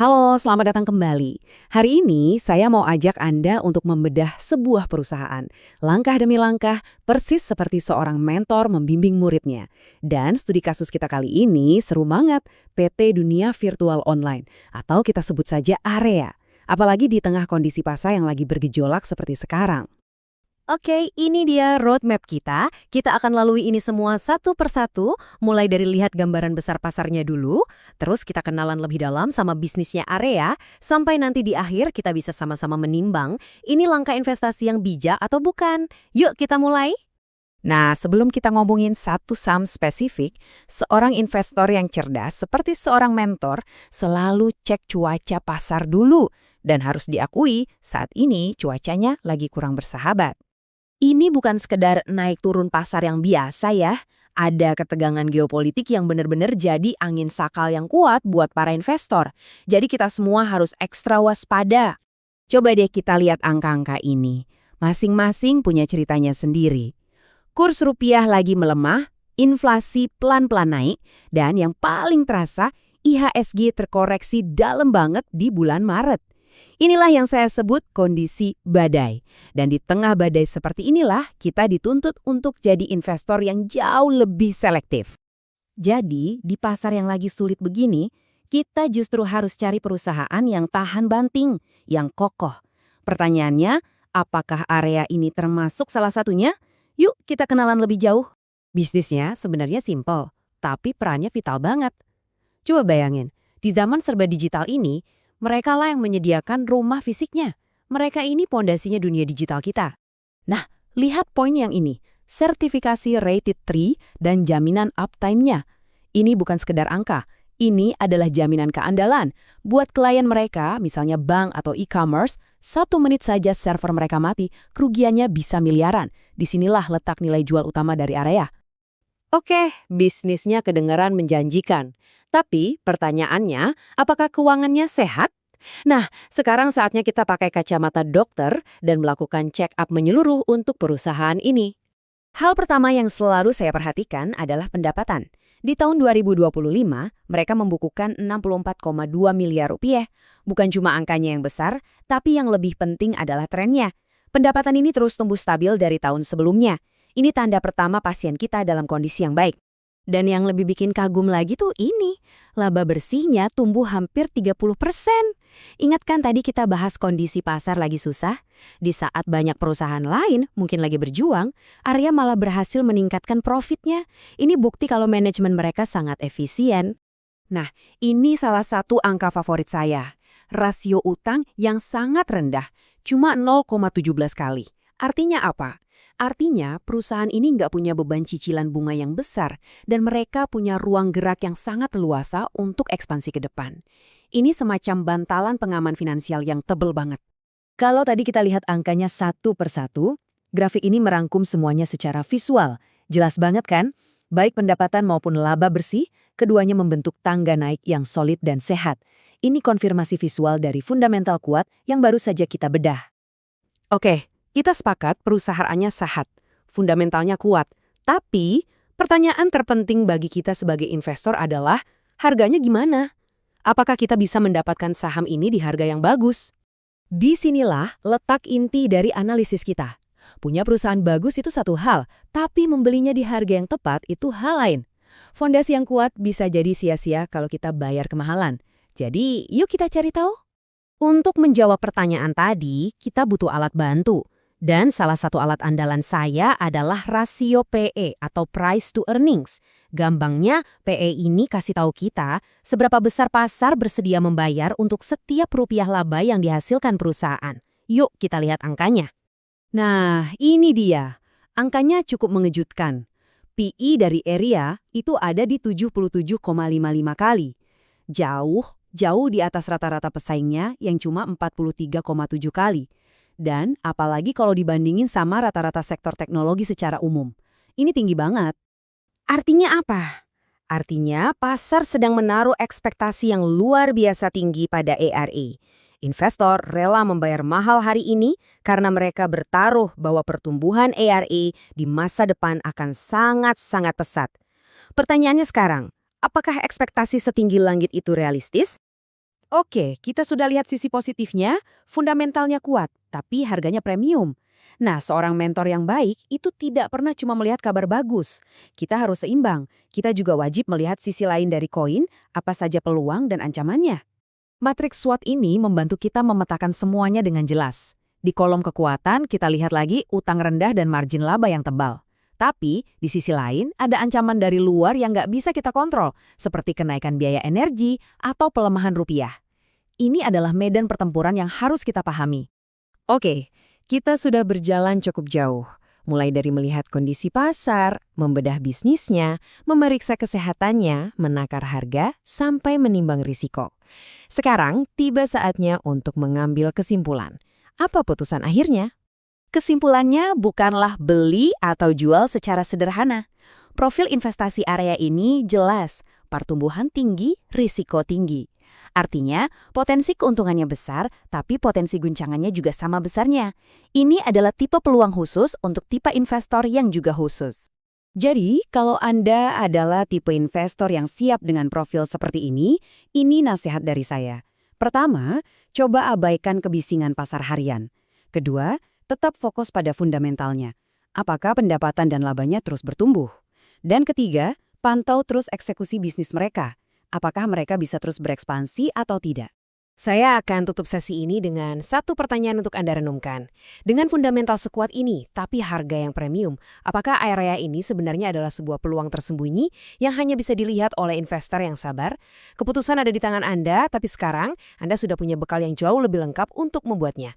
Halo, selamat datang kembali. Hari ini saya mau ajak Anda untuk membedah sebuah perusahaan. Langkah demi langkah, persis seperti seorang mentor membimbing muridnya. Dan studi kasus kita kali ini seru banget, PT Dunia Virtual Online, atau kita sebut saja AREA. Apalagi di tengah kondisi pasar yang lagi bergejolak seperti sekarang. Oke, ini dia roadmap kita. Kita akan lalui ini semua satu persatu, mulai dari lihat gambaran besar pasarnya dulu, terus kita kenalan lebih dalam sama bisnisnya Area, sampai nanti di akhir kita bisa sama-sama menimbang, ini langkah investasi yang bijak atau bukan. Yuk kita mulai. Nah, sebelum kita ngomongin satu saham spesifik, seorang investor yang cerdas seperti seorang mentor selalu cek cuaca pasar dulu. Dan harus diakui, saat ini cuacanya lagi kurang bersahabat. Ini bukan sekedar naik turun pasar yang biasa ya. Ada ketegangan geopolitik yang benar-benar jadi angin sakal yang kuat buat para investor. Jadi kita semua harus ekstra waspada. Coba deh kita lihat angka-angka ini. Masing-masing punya ceritanya sendiri. Kurs rupiah lagi melemah, inflasi pelan-pelan naik, dan yang paling terasa, IHSG terkoreksi dalam banget di bulan Maret. Inilah yang saya sebut kondisi badai. Dan di tengah badai seperti inilah kita dituntut untuk jadi investor yang jauh lebih selektif. Jadi, di pasar yang lagi sulit begini, kita justru harus cari perusahaan yang tahan banting, yang kokoh. Pertanyaannya, apakah area ini termasuk salah satunya? Yuk kita kenalan lebih jauh. Bisnisnya sebenarnya simpel, tapi perannya vital banget. Coba bayangin, di zaman serba digital ini, mereka lah yang menyediakan rumah fisiknya. Mereka ini pondasinya dunia digital kita. Nah, lihat poin yang ini. Sertifikasi rated 3 dan jaminan uptime-nya. Ini bukan sekedar angka. Ini adalah jaminan keandalan. Buat klien mereka, misalnya bank atau e-commerce, 1 menit saja server mereka mati, kerugiannya bisa miliaran. Disinilah letak nilai jual utama dari area. Oke, bisnisnya kedengaran menjanjikan. Tapi pertanyaannya, apakah keuangannya sehat? Nah, sekarang saatnya kita pakai kacamata dokter dan melakukan check-up menyeluruh untuk perusahaan ini. Hal pertama yang selalu saya perhatikan adalah pendapatan. Di tahun 2025, mereka membukukan 64,2 miliar rupiah. Bukan cuma angkanya yang besar, tapi yang lebih penting adalah trennya. Pendapatan ini terus tumbuh stabil dari tahun sebelumnya. Ini tanda pertama pasien kita dalam kondisi yang baik. Dan yang lebih bikin kagum lagi tuh ini, laba bersihnya tumbuh hampir 30%. Ingat kan tadi kita bahas kondisi pasar lagi susah? Di saat banyak perusahaan lain mungkin lagi berjuang, Arya malah berhasil meningkatkan profitnya. Ini bukti kalau manajemen mereka sangat efisien. Nah, ini salah satu angka favorit saya. Rasio utang yang sangat rendah, cuma 0,17 kali. Artinya apa? Artinya perusahaan ini nggak punya beban cicilan bunga yang besar dan mereka punya ruang gerak yang sangat luasa untuk ekspansi ke depan. Ini semacam bantalan pengaman finansial yang tebel banget. Kalau tadi kita lihat angkanya satu persatu, grafik ini merangkum semuanya secara visual. Jelas banget kan? Baik pendapatan maupun laba bersih, keduanya membentuk tangga naik yang solid dan sehat. Ini konfirmasi visual dari fundamental kuat yang baru saja kita bedah. Oke, kita sepakat perusahaannya sehat, fundamentalnya kuat. Tapi, pertanyaan terpenting bagi kita sebagai investor adalah, harganya gimana? Apakah kita bisa mendapatkan saham ini di harga yang bagus? Disinilah letak inti dari analisis kita. Punya perusahaan bagus itu satu hal, tapi membelinya di harga yang tepat itu hal lain. Fondasi yang kuat bisa jadi sia-sia kalau kita bayar kemahalan. Jadi, yuk kita cari tahu. Untuk menjawab pertanyaan tadi, kita butuh alat bantu. Dan salah satu alat andalan saya adalah rasio PE atau price to earnings. Gampangnya, PE ini kasih tahu kita seberapa besar pasar bersedia membayar untuk setiap rupiah laba yang dihasilkan perusahaan. Yuk kita lihat angkanya. Nah, ini dia. Angkanya cukup mengejutkan. PE dari Area itu ada di 77,55 kali. Jauh di atas rata-rata pesaingnya yang cuma 43,7 kali. Dan apalagi kalau dibandingin sama rata-rata sektor teknologi secara umum. Ini tinggi banget. Artinya apa? Artinya pasar sedang menaruh ekspektasi yang luar biasa tinggi pada ARA. Investor rela membayar mahal hari ini karena mereka bertaruh bahwa pertumbuhan ARA di masa depan akan sangat-sangat pesat. Pertanyaannya sekarang, apakah ekspektasi setinggi langit itu realistis? Oke, kita sudah lihat sisi positifnya, fundamentalnya kuat, tapi harganya premium. Nah, seorang mentor yang baik itu tidak pernah cuma melihat kabar bagus. Kita harus seimbang. Kita juga wajib melihat sisi lain dari koin, apa saja peluang dan ancamannya. Matriks SWOT ini membantu kita memetakan semuanya dengan jelas. Di kolom kekuatan, kita lihat lagi utang rendah dan margin laba yang tebal. Tapi, di sisi lain, ada ancaman dari luar yang nggak bisa kita kontrol, seperti kenaikan biaya energi atau pelemahan rupiah. Ini adalah medan pertempuran yang harus kita pahami. Oke, kita sudah berjalan cukup jauh. Mulai dari melihat kondisi pasar, membedah bisnisnya, memeriksa kesehatannya, menakar harga, sampai menimbang risiko. Sekarang, tiba saatnya untuk mengambil kesimpulan. Apa putusan akhirnya? Kesimpulannya bukanlah beli atau jual secara sederhana. Profil investasi area ini jelas, pertumbuhan tinggi, risiko tinggi. Artinya, potensi keuntungannya besar, tapi potensi guncangannya juga sama besarnya. Ini adalah tipe peluang khusus untuk tipe investor yang juga khusus. Jadi, kalau Anda adalah tipe investor yang siap dengan profil seperti ini nasihat dari saya. Pertama, coba abaikan kebisingan pasar harian. Kedua, tetap fokus pada fundamentalnya. Apakah pendapatan dan labanya terus bertumbuh? Dan ketiga, pantau terus eksekusi bisnis mereka. Apakah mereka bisa terus berekspansi atau tidak? Saya akan tutup sesi ini dengan satu pertanyaan untuk Anda renungkan. Dengan fundamental sekuat ini, tapi harga yang premium, apakah area ini sebenarnya adalah sebuah peluang tersembunyi yang hanya bisa dilihat oleh investor yang sabar? Keputusan ada di tangan Anda, tapi sekarang Anda sudah punya bekal yang jauh lebih lengkap untuk membuatnya.